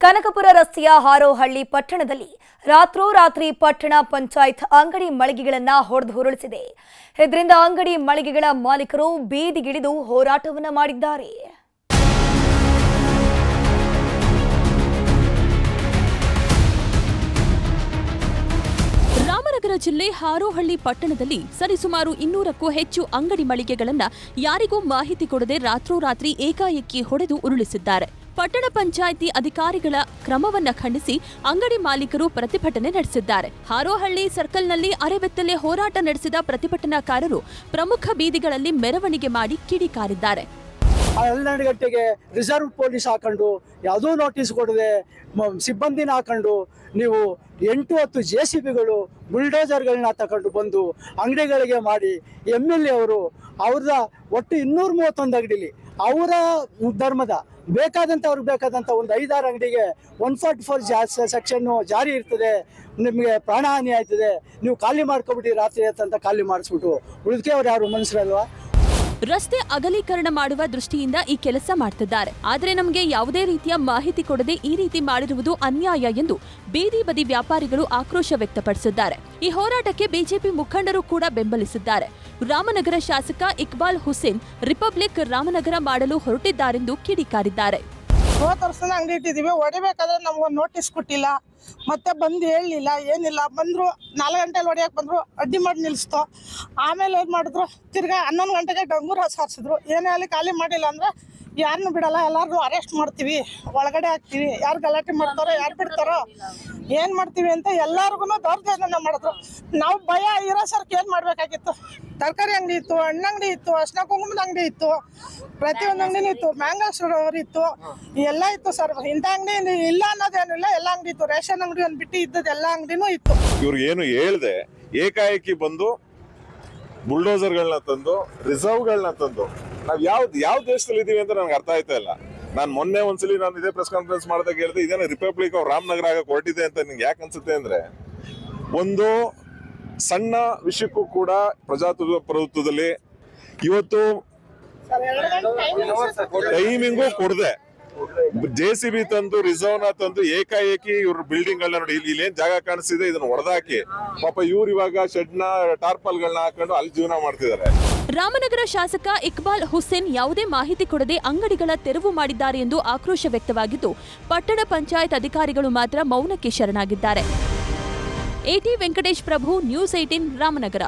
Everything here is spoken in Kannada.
ಕನಕಪುರ ರಸ್ತೆಯ ಹಾರೋಹಳ್ಳಿ ಪಟ್ಟಣದಲ್ಲಿ ರಾತ್ರೋರಾತ್ರಿ ಪಟ್ಟಣ ಪಂಚಾಯತ್ ಅಂಗಡಿ ಮಳಿಗೆಗಳನ್ನು ಹೊಡೆದು ಉರುಳಿಸಿದೆ. ಇದರಿಂದ ಅಂಗಡಿ ಮಳಿಗೆಗಳ ಮಾಲೀಕರು ಬೀದಿಗಿಳಿದು ಹೋರಾಟವನ್ನ ಮಾಡಿದ್ದಾರೆ. ರಾಮನಗರ ಜಿಲ್ಲೆ ಹಾರೋಹಳ್ಳಿ ಪಟ್ಟಣದಲ್ಲಿ ಸರಿಸುಮಾರು 200ಕ್ಕೂ ಹೆಚ್ಚು ಅಂಗಡಿ ಮಳಿಗೆಗಳನ್ನು ಯಾರಿಗೂ ಮಾಹಿತಿ ಕೊಡದೆ ರಾತ್ರೋರಾತ್ರಿ ಏಕಾಏಕಿ ಹೊಡೆದು ಉರುಳಿಸಿದ್ದಾರೆ. ಪಟ್ಟಣ ಪಂಚಾಯಿತಿ ಅಧಿಕಾರಿಗಳ ಕ್ರಮವನ್ನ ಖಂಡಿಸಿ ಅಂಗಡಿ ಮಾಲೀಕರು ಪ್ರತಿಭಟನೆ ನಡೆಸಿದ್ದಾರೆ. ಹಾರೋಹಳ್ಳಿ ಸರ್ಕಲ್ನಲ್ಲಿ ಅರೆಬೆತ್ತಲೆ ಹೋರಾಟ ನಡೆಸಿದ ಪ್ರತಿಭಟನಾಕಾರರು ಪ್ರಮುಖ ಬೀದಿಗಳಲ್ಲಿ ಮೆರವಣಿಗೆ ಮಾಡಿ ಕಿಡಿಕಾರಿದ್ದಾರೆ. 12 ಗಂಟೆಗೆ ರಿಸರ್ವ್ ಪೊಲೀಸ್ ಹಾಕೊಂಡು ಯಾವುದೋ ನೋಟಿಸ್ ಕೊಡದೆ ಸಿಬ್ಬಂದಿನ ಹಾಕೊಂಡು ನೀವು 8-10 JCBಗಳು ಬುಲ್ಡೋಜರ್ಗಳನ್ನ ತಗೊಂಡು ಬಂದು ಅಂಗಡಿಗಳಿಗೆ ಮಾಡಿ MLA ಅವರು ಅವ್ರದ ಒಟ್ಟು 231 ಅಂಗಡಿಲಿ ಅವರ ಧರ್ಮದ ಅವ್ರಿಗೆ ಬೇಕಾದಂಥ ಒಂದು 5-6 ಅಂಗಡಿಗೆ 144 ಸೆಕ್ಷನ್ ಜಾರಿ ಇರ್ತದೆ. ನಿಮಗೆ ಪ್ರಾಣಹಾನಿ ಆಯ್ತದೆ, ನೀವು ಖಾಲಿ ಮಾಡ್ಕೊಬಿಟ್ಟು ರಾತ್ರಿ ಅಂತ ಖಾಲಿ ಮಾಡಿಸ್ಬಿಟ್ಟು ಉಳಿದಕ್ಕೆ ಅವ್ರು ಯಾರು ಮನುಷ್ಯರಲ್ವಾ? ರಸ್ತೆ ಅಗಲೀಕರಣ ಮಾಡುವ ದೃಷ್ಟಿಯಿಂದ ಈ ಕೆಲಸ ಮಾಡ್ತಿದ್ದಾರೆ. ಆದರೆ ನಮಗೆ ಯಾವುದೇ ರೀತಿಯ ಮಾಹಿತಿ ಕೊಡದೆ ಈ ರೀತಿ ಮಾಡಿರುವುದು ಅನ್ಯಾಯ ಎಂದು ಬೀದಿ ಬದಿ ವ್ಯಾಪಾರಿಗಳು ಆಕ್ರೋಶ ವ್ಯಕ್ತಪಡಿಸಿದ್ದಾರೆ. ಈ ಹೋರಾಟಕ್ಕೆ ಬಿಜೆಪಿ ಮುಖಂಡರು ಕೂಡ ಬೆಂಬಲಿಸಿದ್ದಾರೆ. ರಾಮನಗರ ಶಾಸಕ ಇಕ್ಬಾಲ್ ಹುಸೇನ್ ರಿಪಬ್ಲಿಕ್ ರಾಮನಗರ ಮಾಡಲು ಹೊರಟಿದ್ದಾರೆಂದು ಕಿಡಿಕಾರಿದ್ದಾರೆ. 30 ವರ್ಷದ ಅಂಗಡಿ ಇಟ್ಟಿದ್ದೀವಿ, ಹೊಡಿಬೇಕಾದ್ರೆ ನಮ್ಗೊಂದು ನೋಟಿಸ್ ಕೊಟ್ಟಿಲ್ಲ, ಮತ್ತೆ ಬಂದು ಹೇಳಲಿಲ್ಲ, ಏನಿಲ್ಲ. ಬಂದರು 4 ಗಂಟೆಲಿ ಹೊಡಿಯಕ್ಕೆ ಬಂದರು, ಅಡ್ಡಿ ಮಾಡಿ ನಿಲ್ಲಿಸ್ತು. ಆಮೇಲೆ ಏನು ಮಾಡಿದ್ರು, ತಿರ್ಗಾ 11 ಗಂಟೆಗೆ ಡಂಗೂರ ಸಾರಿಸಿದ್ರು. ಏನೇ ಅಲ್ಲಿ ಖಾಲಿ ಮಾಡಿಲ್ಲ ಅಂದರೆ ಯಾರನ್ನೂ ಬಿಡಲ್ಲ, ಎಲ್ಲರೂ ಅರೆಸ್ಟ್ ಮಾಡ್ತೀವಿ, ಒಳಗಡೆ ಹಾಕ್ತೀವಿ, ಯಾರು ಗಲಾಟೆ ಮಾಡ್ತಾರೋ ಯಾರು ಬಿಡ್ತಾರೋ ಏನು ಮಾಡ್ತೀವಿ ಅಂತ ಎಲ್ಲರಿಗೂ ದೌರ್ಜನ್ಯ ಮಾಡಿದ್ರು. ನಾವು ಭಯ ಇರೋ ಸರ್ಕ್ ಏನು ಮಾಡಬೇಕಾಗಿತ್ತು? ತರಕಾರಿ ಅಂಗಡಿ ಇತ್ತು, ಹಣ್ಣಂಗಡಿ ಇತ್ತು, ಅರ್ಶಿನ ಕುಂಕುಮದ ಅಂಗಡಿ ಇತ್ತು, ಪ್ರತಿಯೊಂದು ಅಂಗಡಿನೂ ಇತ್ತು, ಮ್ಯಾಂಗಲ್ಸ್ ಇತ್ತು, ಎಲ್ಲ ಇತ್ತು ಸರ್. ಇಂಥ ಅಂಗಡಿ ಇಲ್ಲ ಅನ್ನೋದೇನಿಲ್ಲ, ಎಲ್ಲ ಅಂಗಡಿ ಇತ್ತು. ರೇಷನ್ ಅಂಗಡಿ ಒಂದು ಬಿಟ್ಟು ಇದ್ದದ್ದು ಎಲ್ಲ ಅಂಗಡಿನೂ ಇತ್ತು. ಇವ್ರಿಗೆ ಏನು ಹೇಳ್ದೆ ಏಕಾಏಕಿ ಬಂದು ಬುಲ್ಡೋಸರ್ಗಳನ್ನ ತಂದು ರಿಸರ್ವ್ಗಳನ್ನ ತಂದು ನಾವು ಯಾವ ದೇಶದಲ್ಲಿ ಇದೀವಿ ಅಂತ ನನಗೆ ಅರ್ಥ ಆಯ್ತಾ ಇಲ್ಲ. ನಾನು ಮೊನ್ನೆ ಒಂದ್ಸಲಿ ನಾನು ಇದೇ ಪ್ರೆಸ್ ಕಾನ್ಫರೆನ್ಸ್ ಮಾಡಿದಾಗ ಹೇಳಿದೆ, ಇದೇನು ರಿಪಬ್ಲಿಕ್ ಆಫ್ ರಾಮನಗರ ಆಗಕ್ಕೆ ಹೊರಟಿದೆ ಅಂತ ನಿಂಗೆ ಯಾಕೆ ಅನ್ಸುತ್ತೆ ಅಂದ್ರೆ, ಒಂದು ಸಣ್ಣ ವಿಷಯಕ್ಕೂ ಕೂಡ ಪ್ರಜಾಪ್ರಭುತ್ವದಲ್ಲಿ ಇವತ್ತು ಟೈಮಿಂಗು ಕೊಡದೆ JCB ತಂದು ರಿಸರ್ವ್ ನ ತಂದು ಏಕಾಏಕಿ ಇವ್ರ ಬಿಲ್ಡಿಂಗ್ ಗಳನ್ನ ನೋಡಿ, ಇಲ್ಲೇನ್ ಜಾಗ ಕಾಣಿಸ್ತಿದೆ ಇದನ್ನ ಹೊಡೆದಾಕಿ ಪಾಪ ಇವ್ರು ಇವಾಗ ಶೆಡ್ ನ ಟಾರ್ಪಲ್ ಗಳನ್ನ ಹಾಕೊಂಡು ಅಲ್ಲಿ ಜೀವನ ಮಾಡ್ತಿದ್ದಾರೆ. ರಾಮನಗರ ಶಾಸಕ ಇಕ್ಬಾಲ್ ಹುಸೇನ್ ಯಾವುದೇ ಮಾಹಿತಿ ಕೊಡದೆ ಅಂಗಡಿಗಳ ತೆರವು ಮಾಡಿದ್ದಾರೆ ಎಂದು ಆಕ್ರೋಶ ವ್ಯಕ್ತವಾಗಿದ್ದು, ಪಟ್ಟಣ ಪಂಚಾಯತ್ ಅಧಿಕಾರಿಗಳು ಮಾತ್ರ ಮೌನಕ್ಕೆ ಶರಣಾಗಿದ್ದಾರೆ. AT Venkatesh Prabhu, news 18 Ramanagara.